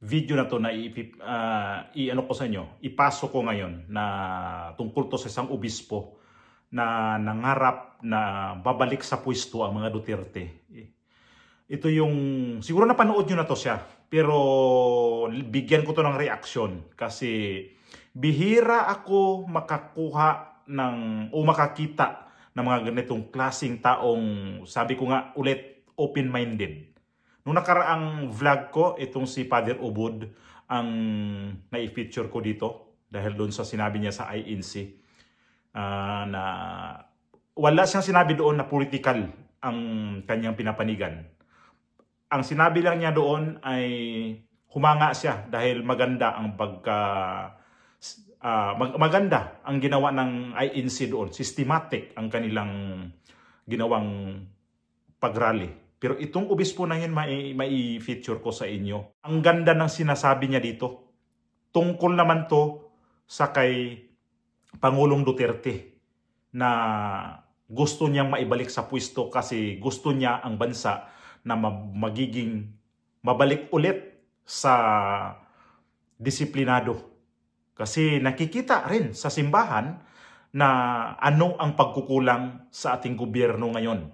video na to na i-ano ko sa inyo, ipasok ko ngayon na tungkol to sa isang obispo na nangarap na babalik sa pwesto ang mga Duterte. Ito yung, siguro napanood nyo na to siya, pero bigyan ko to ng reaksyon kasi bihira ako makakuha ng, o makakita ng mga ganitong klaseng taong, sabi ko nga ulit, open-minded. Nung nakaraang vlog ko, itong si Father Ubod ang na-feature ko dito dahil doon sa sinabi niya sa INC na wala siyang sinabi doon na political ang kanyang pinapanigan. Ang sinabi lang niya doon ay humanga siya dahil maganda ang maganda ang ginawa ng INC doon. Systematic ang kanilang ginawang pagrally. Pero itong obispo na yun, may feature ko sa inyo. Ang ganda ng sinasabi niya dito. Tungkol naman to sa kay Pangulong Duterte na gusto niyang maibalik sa pwesto kasi gusto niya ang bansa na magiging mabalik ulit sa disiplinado. Kasi nakikita rin sa simbahan na ano ang pagkukulang sa ating gobyerno ngayon.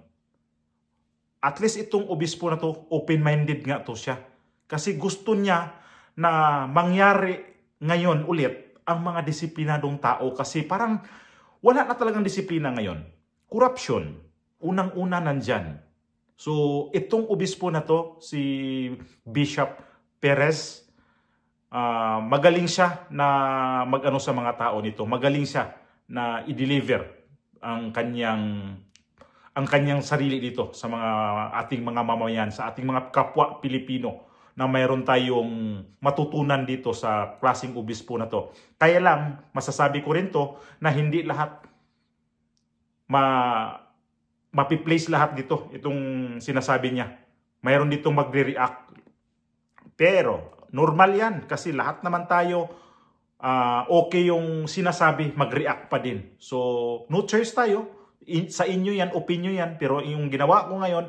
At least itong obispo na to, open-minded nga to siya. Kasi gusto niya na mangyari ngayon ulit ang mga disiplinadong tao kasi parang wala na talagang disiplina ngayon. Corruption, unang-una nandyan. So itong obispo na to, si Bishop Perez, magaling siya na mag-ano sa mga tao nito. Magaling siya na i-deliver ang kanyang sarili dito sa mga ating mga mamamayan, sa ating mga kapwa Pilipino na mayroon tayong matutunan dito sa klaseng obispo na to. Kaya lang, masasabi ko rin to na hindi lahat mapiplace lahat dito, itong sinasabi niya. Mayroon ditong magre-react. Pero, normal yan kasi lahat naman tayo okay yung sinasabi, mag-react pa din. So, no choice tayo. Sa inyo yan, opinion yan. Pero yung ginawa ko ngayon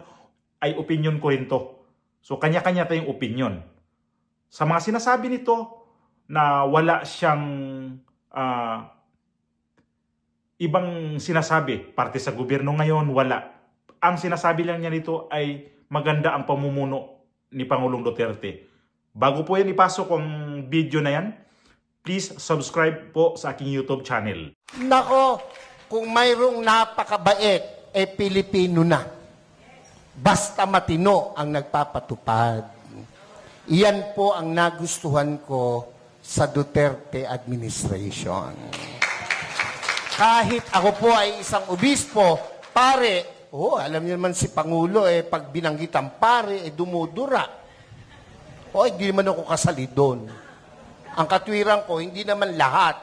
ay opinion ko rin to. So, kanya-kanya tayong opinion. Sa mga sinasabi nito na wala siyang ibang sinasabi, parte sa gobyerno ngayon, wala. Ang sinasabi lang niya nito ay maganda ang pamumuno ni Pangulong Duterte. Bago po yan ipasok ang video na yan, please subscribe po sa aking YouTube channel. Nako, kung mayroong napakabait, Pilipino na. Basta matino ang nagpapatupad. Iyan po ang nagustuhan ko sa Duterte administration. Kahit ako po ay isang obispo, pare, alam niyo naman si Pangulo, pag binanggit ang pare, dumudura. Hindi naman ako kasali doon. Ang katwiran ko, hindi naman lahat.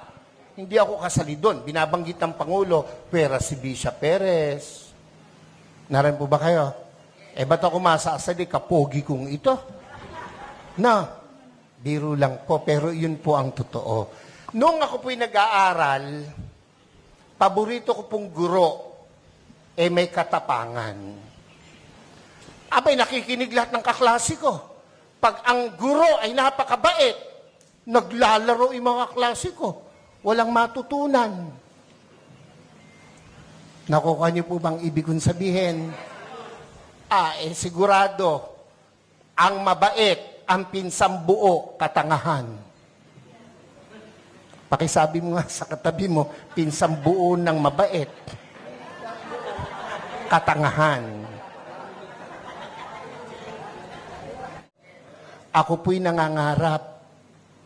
Hindi ako kasali doon. Binabanggit ng Pangulo, pera si Bishop Perez. Naran po ba kayo? Ba't ako masasali, kapogi kong ito? Na, biro lang po, pero yun po ang totoo. Noong ako po'y nag-aaral, paborito ko pong guro, may katapangan. Abay, nakikinig lahat ng kaklase ko. Pag ang guro ay napakabait, naglalaro yung mga klase ko. Walang matutunan. Nakuha niyo po bang ibig kong sabihin? Sigurado, ang mabait, ang pinsang buo, katangahan. Pakisabi mo nga sa katabi mo, pinsang buo ng mabait, katangahan. Ako po'y nangangarap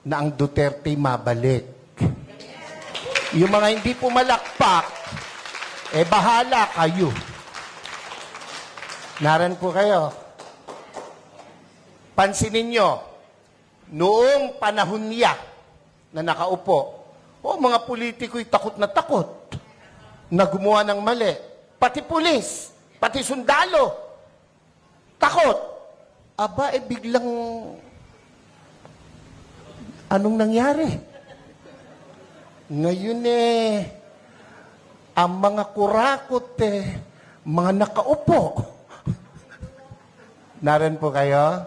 na ang Duterte mabalik. Yung mga hindi pumalakpak, bahala kayo. Naran po kayo. Pansinin nyo, noong panahon niya na nakaupo, mga politiko'y takot na takot na gumawa ng mali. Pati pulis, pati sundalo, takot. Aba, biglang, anong nangyari? Ngayon ang mga kurakot mga nakaupo. Naran po kayo?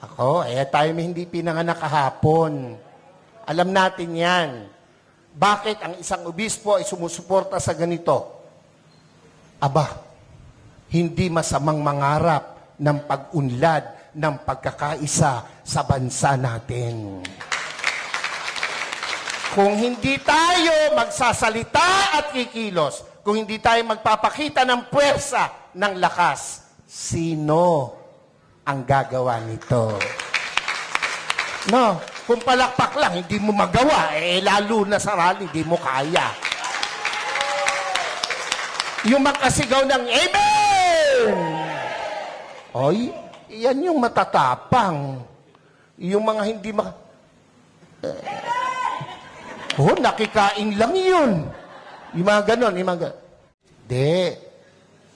Ako, tayo may hindi pinanganak kahapon. Alam natin yan. Bakit ang isang obispo ay sumusuporta sa ganito? Aba, hindi masamang mangarap ng pag-unlad ng pagkakaisa sa bansa natin. Kung hindi tayo magsasalita at kikilos, kung hindi tayo magpapakita ng puwersa, ng lakas, sino ang gagawa nito? No, kung palakpak lang, hindi mo magawa, lalo na sa rally, hindi mo kaya. Yung makasigaw ng Amen! Oy, yan yung matatapang. Yung mga hindi nakikain lang yun. Yung mga ganon, Di.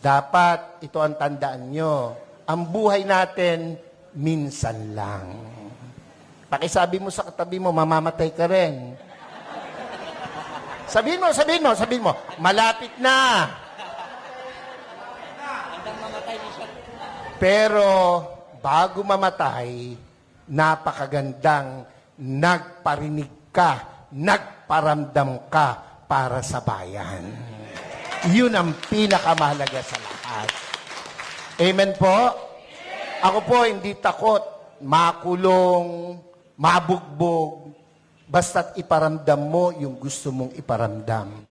Dapat, ito ang tandaan nyo. Ang buhay natin, minsan lang. Pakisabi mo sa katabi mo, mamamatay ka rin. Sabihin mo, malapit na. Pero, bago mamatay, napakagandang nagparinig ka, nagparamdam ka para sa bayan. Yun ang pinakamahalaga sa lahat. Amen po? Ako po hindi takot, makulong, mabugbog, basta't iparamdam mo yung gusto mong iparamdam.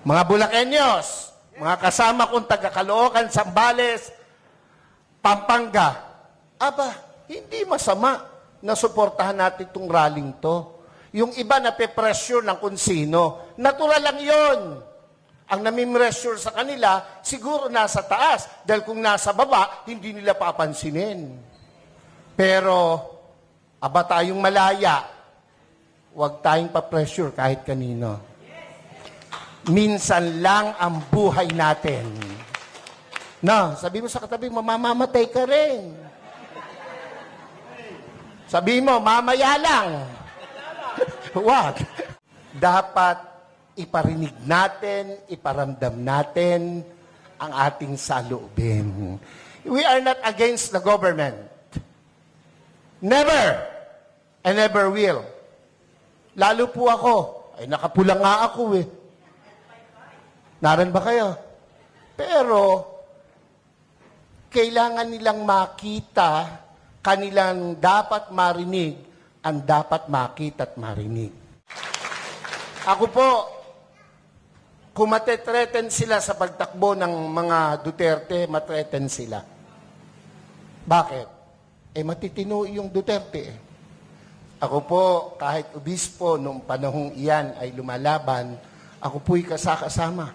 Mga Bulakenyos, mga kasama kong taga-Caloocan, Zambales, Pampanga, hindi masama na suportahan natin itong rallying to. Yung iba na pe-pressure ng kung sino, natural lang yon. Ang nami-pressure sa kanila, siguro nasa taas. Dahil kung nasa baba, hindi nila papansinin. Pero, tayong malaya, huwag tayong pa-pressure kahit kanino. Minsan lang ang buhay natin. No, sabi mo sa katabi, mamamatay ka rin. Sabi mo, mamaya lang. Wag. Dapat iparinig natin, iparamdam natin ang ating saloobin. We are not against the government. Never. And never will. Lalo po ako. Nakapula nga ako Naran ba kayo? Pero, kailangan nilang makita, kanilang dapat marinig, ang dapat makita at marinig. Ako po, kung matetreten sila sa pagtakbo ng mga Duterte, matreten sila. Bakit? Matitino yung Duterte. Ako po, kahit obispo, noong panahong iyan ay lumalaban, ako po'y kasama.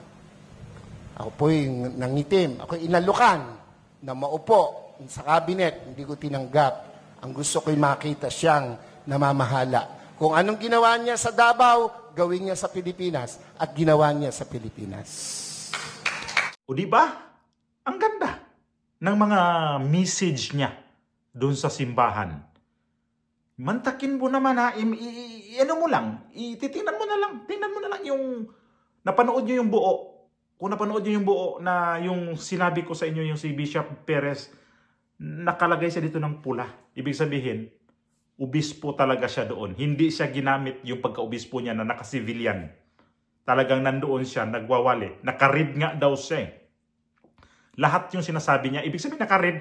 Ako po'y nangitim. Ako'y inalukan na maupo sa kabinet. Hindi ko tinanggap. Ang gusto ko'y makita siyang namamahala. Kung anong ginawa niya sa Davao, gawin niya sa Pilipinas at ginawa niya sa Pilipinas. O di ba? Ang ganda ng mga message niya doon sa simbahan. Mantakin mo naman ano mo lang, tingnan mo na lang yung napanood niyo yung buo. Kung napanood niyo yung buo na yung sinabi ko sa inyo yung si Bishop Perez, nakalagay siya dito ng pula. Ibig sabihin, obispo talaga siya doon. Hindi siya ginamit yung pagka-obispo niya na naka-civilian. Talagang nandoon siya, nagwawali. Naka-read nga daw siya. Lahat yung sinasabi niya. Ibig sabihin naka-read.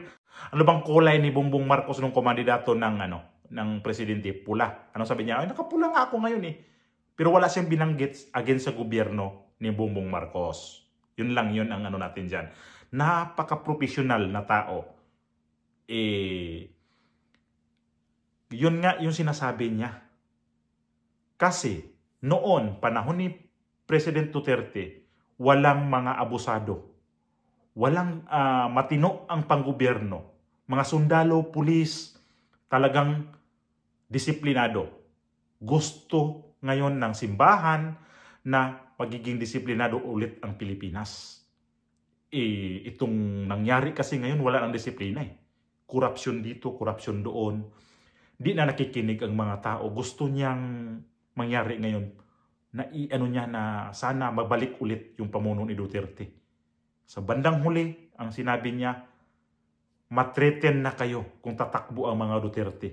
Ano bang kulay ni Bongbong Marcos nung komandidato ng presidente? Pula. Ano sabi niya? Nakapula nga ako ngayon Pero wala siyang binanggit against sa gobyerno ni Bongbong Marcos. Yun lang yun ang natin dyan. Napaka-professional na tao. Yun nga yung sinasabi niya. Kasi noon, panahon ni President Duterte, walang mga abusado. Walang matino ang panggobyerno. Mga sundalo, pulis, talagang disiplinado. Gusto ngayon ng simbahan na magiging disiplinado ulit ang Pilipinas. Itong nangyari kasi ngayon, wala ng disiplina Korupsyon dito, korupsyon doon. Di na nakikinig ang mga tao. Gusto niyang mangyari ngayon na sana mabalik ulit yung pamuno ni Duterte. Sa bandang huli, ang sinabi niya, matreten na kayo kung tatakbo ang mga Duterte.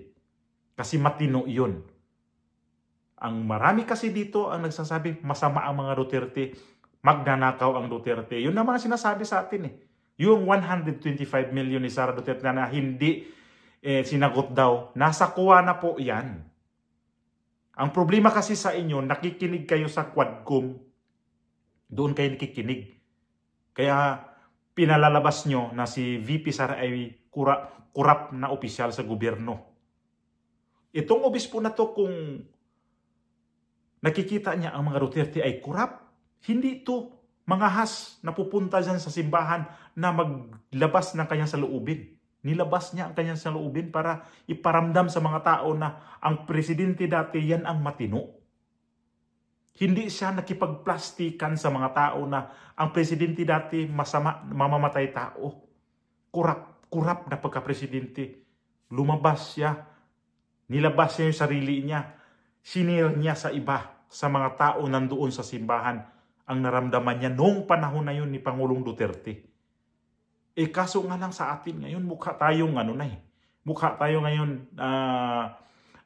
Kasi matino yun. Ang marami kasi dito ang nagsasabi, masama ang mga Duterte, magnanakaw ang Duterte. Yun naman ang sinasabi sa atin eh. Yung 125 million ni Sara Duterte na hindi sinagot daw, nasa kuha na po yan. Ang problema kasi sa inyo, nakikinig kayo sa Quadcom, doon kayo nakikinig. Kaya pinalalabas nyo na si VP Sara ay kurap na opisyal sa gobyerno. Itong obispo na to, kung nakikita niya ang mga Duterte ay kurap, hindi ito mga has na pupunta dyan sa simbahan na maglabas ng kanyang saloobin. Nilabas niya ang kanyang saloobin para iparamdam sa mga tao na ang presidente dati yan ang matino. Hindi siya nakipagplastikan sa mga tao na ang presidente dati masama, mamamatay tao. Kurap na pagka-presidente. Lumabas siya. Nilabas niya yung sarili niya. Sinir niya sa iba, sa mga tao nandoon sa simbahan, ang naramdaman niya noong panahon na yun ni Pangulong Duterte. Kaso nga lang sa atin ngayon, mukha tayong mukha tayo ngayon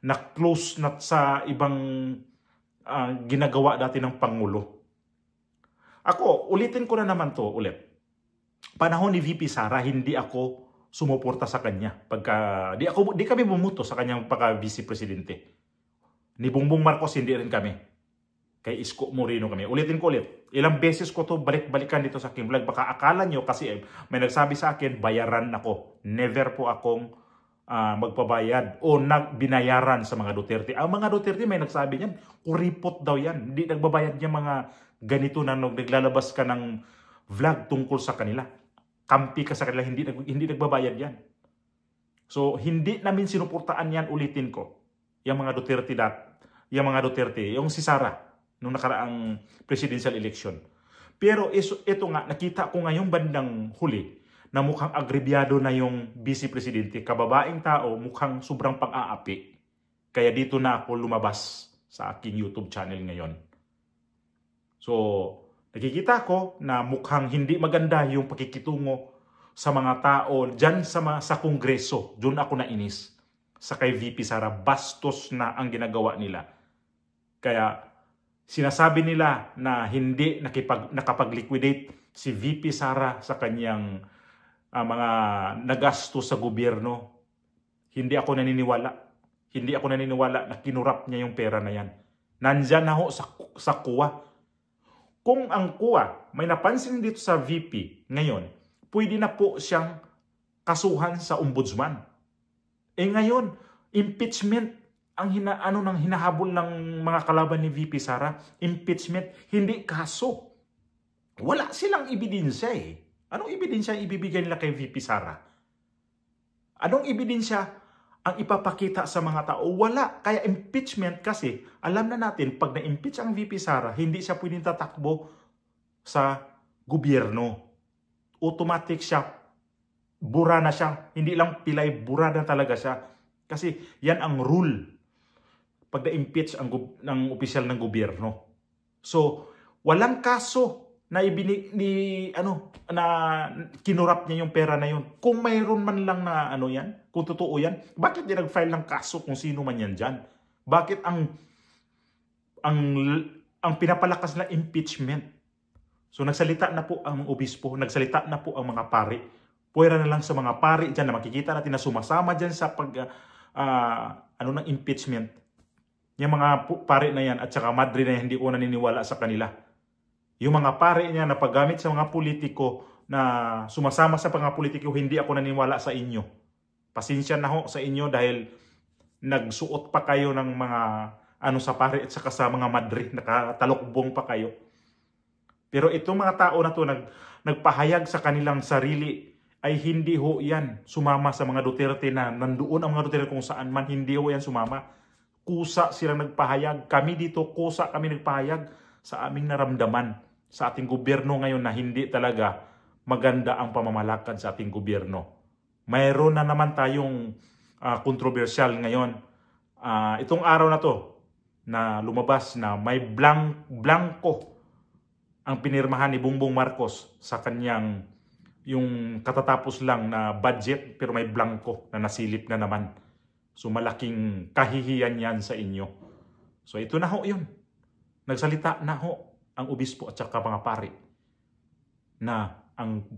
na close na sa ibang ginagawa dati ng Pangulo. Ako, ulitin ko na naman to ulit. Panahon ni VP Sara, hindi ako sumuporta sa kanya. Di kami bumuto sa kanyang pagka-vice presidente. Ni Bongbong Marcos, hindi rin kami. Kay Isko Moreno kami. Ulitin ko ulit. Ilang beses ko to balik-balikan dito sa aking vlog. Baka akala nyo kasi may nagsabi sa akin, bayaran ako. Never po akong magpabayad o binayaran sa mga Duterte. Ang mga Duterte may nagsabi niyan, kuripot daw yan. Hindi nagbabayad niya mga ganito na naglalabas ka ng vlog tungkol sa kanila. Kampi ka sa kanila, hindi nagbabayad yan. So, hindi namin sinuportaan yan, ulitin ko. Yung mga Duterte, yung si Sara, nung nakaraang presidential election. Pero ito nga, nakita ko ngayong bandang huli, na mukhang agrebyado na yung vice presidente, kababaeng tao, mukhang sobrang pang-aapi. Kaya dito na ako lumabas sa aking YouTube channel ngayon. So, nakikita ko na mukhang hindi maganda yung pakikitungo sa mga tao dyan sa Kongreso. Doon ako nainis. Sa kay VP Sara, bastos na ang ginagawa nila. Kaya sinasabi nila na hindi nakapag-liquidate si VP Sara sa kanyang mga nagasto sa gobyerno. Hindi ako naniniwala. Hindi ako naniniwala na kinurap niya yung pera na yan. Nandyan na ho sa kuwa. Kung ang kuwa, may napansin dito sa VP ngayon, pwede na po siyang kasuhan sa ombudsman. Ngayon, impeachment ang hinahabol ng mga kalaban ni VP Sara. Impeachment, hindi kaso. Wala silang ebidensya eh. Anong ebidensya ibibigay nila kay VP Sara? Anong ebidensya ang ipapakita sa mga tao? Wala. Kaya impeachment kasi, alam na natin, pag na-impeach ang VP Sara, hindi siya pwedeng tatakbo sa gobyerno. Automatic siya. Bura na siya. Hindi lang pilay, bura na talaga siya. Kasi yan ang rule pag na-impeach ng opisyal ng gobyerno. So, walang kaso na na kinurap niya yung pera na yun. Kung mayroon man lang na yan, kung totoo yan, bakit di nag-file ng kaso kung sino man yan dyan? Bakit ang pinapalakas na impeachment? So nagsalita na po ang obispo, nagsalita na po ang mga pari. Puwera na lang sa mga pari dyan na makikita natin na sumasama dyan sa ng impeachment. Yung mga pari na yan at saka madre na yan, hindi ko naniniwala sa kanila. Yung mga pare niya na paggamit sa mga politiko na sumasama sa mga politiko, hindi ako naniniwala sa inyo. Pasensya na ho sa inyo dahil nagsuot pa kayo ng mga sa pare at saka sa mga madre, nakatalokbong pa kayo. Pero itong mga tao na to nagpahayag sa kanilang sarili ay hindi ho yan sumama sa mga Duterte na nandoon ang mga Duterte kung saan man, hindi ho yan sumama. Kusa silang nagpahayag. Kami dito, kusa kami nagpahayag sa aming naramdaman sa ating gobyerno ngayon na hindi talaga maganda ang pamamalakad sa ating gobyerno. Mayroon na naman tayong kontrobersyal ngayon. Itong araw na to na lumabas na may blanco ang pinirmahan ni Bongbong Marcos sa kanyang yung katatapos lang na budget pero may blanco na nasilip na naman. So malaking kahihiyan yan sa inyo. So ito na ho yun. Nagsalita na ho ang obispo at saka mga pari na ang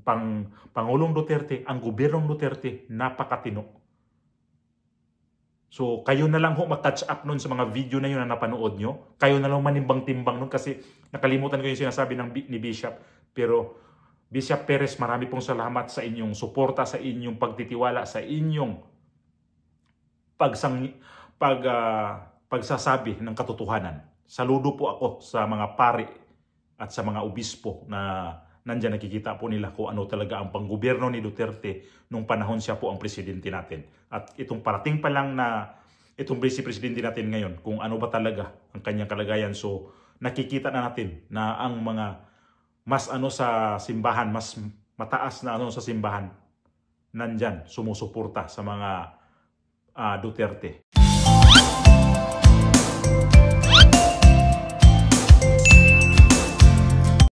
Pangulong Duterte, ang gobyernong Duterte, napakatino. So kayo na lang ho mag-catch up nun sa mga video na yun na napanood nyo. Kayo na lang manimbang-timbang nun kasi nakalimutan ko yung sinasabi ni Bishop. Pero Bishop Perez, marami pong salamat sa inyong suporta, sa inyong pagtitiwala, sa inyong pagsasabi ng katotohanan. Saludo po ako sa mga pari at sa mga obispo na nandyan nakikita po nila kung ano talaga ang panggobyerno ni Duterte nung panahon siya po ang presidente natin. At itong parating pa lang na itong vice-presidente natin ngayon, kung ano ba talaga ang kanyang kalagayan. So nakikita na natin na ang mga mas sa simbahan, mas mataas na sa simbahan, nandyan sumusuporta sa mga Duterte.